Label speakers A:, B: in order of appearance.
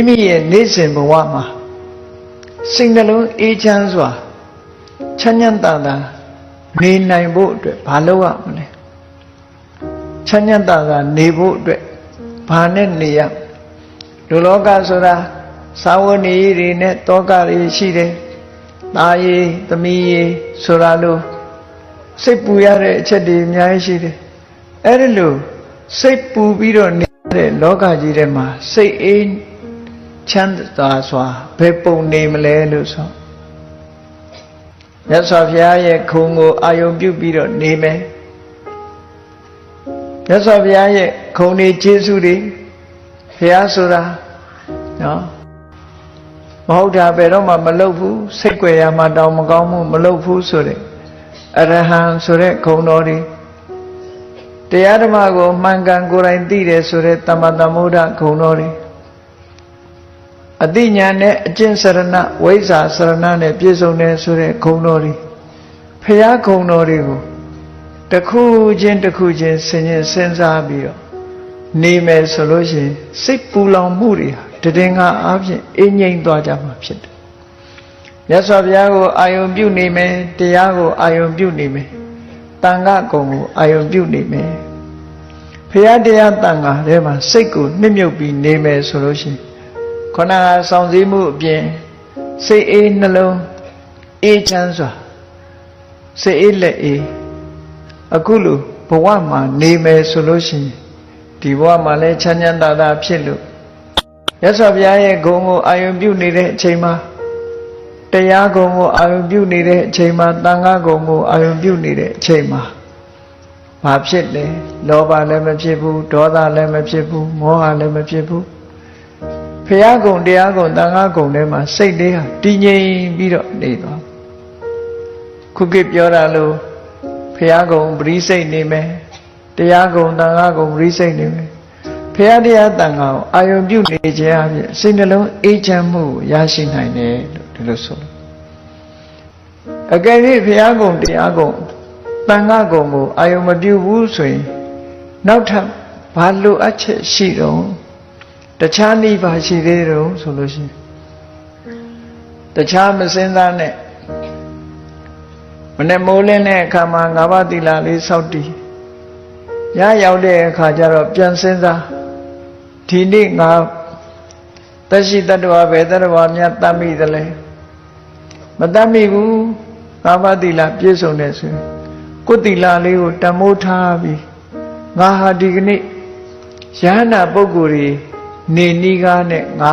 A: မိရဲ့နေ့စဉ်ဘဝမှာစိတ်နှလုံးအေးချမ်းစွာချမ်းချမ်းသာသာနေနိုင်ဖို့အတွက်ဘာလုပ်ရမလဲချမ်းချမ်းသာသာနေဖို့အတွက်ဘာနဲ့နေရလူလောကဆိုတာသာဝနေတွေနဲ့တောကတွေရှိတယ်သားရည်သမီးရည်ဆိုတာလို့စိတ်ပူရတဲ့အချက်တွေအများကြီးရှိတယ်အဲ့ဒီလိုစိတ်ပူပြီးတော့နေတဲ့လောကကြီးထဲမှာစိတ်အေးချမ်းသာစွာဘယ်ပုံနေမလဲလို့ဆိုမြတ်စွာဘုရားရဲ့ခုံကိုအာယုံပြုပြီးတော့နေမယ်မြတ်စွာဘုရားရဲ့ခုံတွေကျေးဇူးတွေဘုရားဆိုတာနော်မဟုတ်တာဘယ်တော့မှမလုပ်ဘူးစိတ်ကြွယ်ရမှတောင်မကောင်းမှုမလုပ်ဘူးဆိုတဲ့အရဟံဆိုတဲ့ခုံတော်တွေတရားဓမ္မကိုမှန်ကန်ကိုယ်တိုင်သိတယ်ဆိုတဲ့သမ္မာသမ္ဗုဒ္ဓခုံတော်တွေအတိညာနဲ့အကျင့်စရဏဝိဇ္ဇာစရဏနဲ့ပြည့်စုံတယ်ဆိုတဲ့ခုံတော်တွေဖရာခုံတော်တွေကိုတစ်ခုချင်းတစ်ခုချင်းစဉ်းစားပြီးတော့နေမယ်ဆိုလို့ရှိရင်စိတ်ပူလောင်မှုတွေဟာတည်ငါအားဖြင့်အငြိမ့်သွားကြမှာဖြစ်တယ်မြတ်စွာဘုရားကိုအာယုံပြုနေမယ်တရားကိုအာယုံပြုနေမယ်တန်ခါကုံကိုအာယုံပြုနေမယ်ဘုရားတရားတန်ခါထဲမှာစိတ်ကိုနှစ်မြုပ်ပြီးနေမယ်ဆိုလို့ရှိရင်ခန္ဓာဆောင်စည်းမှုအပြင်စိတ်အေးနှလုံးအေးချမ်းစွာစိတ်အေးလက်အေးအခုလိုဘဝမှာနေမယ်ဆိုလို့ရှိရင်ဒီဘဝမှာလည်းချမ်းချမ်းသာသာဖြစ်လို့မြတ်စွာဘုရားရဲ့ဂုဏ်ကိုအာယုံပြုနေတဲ့အချိန်မှာတရားဂုဏ်ကိုအာယုံပြုနေတဲ့အချိန်မှာသံဃာဂုဏ်ကိုအာယုံပြုနေတဲ့အချိန်မှာဘာဖြစ်လဲလောဘလည်းမဖြစ်ဘူးဒေါသလည်းမဖြစ်ဘူးမောဟလည်းမဖြစ်ဘူးဘုရားကုံတရားကုံသံဃာကုံထဲမှာစိတ်လေးဟာတည်ငြိမ်ပြီးတော့နေသွားခုခေတ်ပြောတာလို့ဘုရားကုံပရိစိတ်နေမယ်တရားကုံသံဃာကုံပရိစိတ်နေမယ်ဘုရားတရားသံဃာကိုအာယုံပြုနေခြင်းအပြင်စိတ်နှလုံးအေးချမ်းမှုကိုရရှိနိုင်တယ်လို့ဒီလိုဆိုလို့အကယ်၍ဘုရားကုံတရားကုံသံဃာကုံကိုအာယုံမပြုဘူးဆိုရင်နောက်ထပ်ဘာလိုအပ်ချက်ရှိတော့တခြားနိဗ္ဗာန်ရှိသေးတယ်ဆိုလို့ရှိရင်တခြားမစင်စားနဲ့မနဲ့မိုးလင်းတဲ့အခါမှာငါးပါးသီလလေးစောင့်တည်ညရောက်တဲ့အခါကျတော့ပြန်စင်စားဒီနေ့ငါသက်ရှိတ attva ပဲတ attva များတတ်မိသလဲမတတ်မိဘူးငါးပါးသီလပြည့်စုံတယ်ဆိုရင်ကိုယ်သီလလေးကိုတမိုးထားပြီးငါဟာဒီကနေ့ယဟနာပုဂ္ဂိုလ်တွေနေနီးကားနဲ့ငါ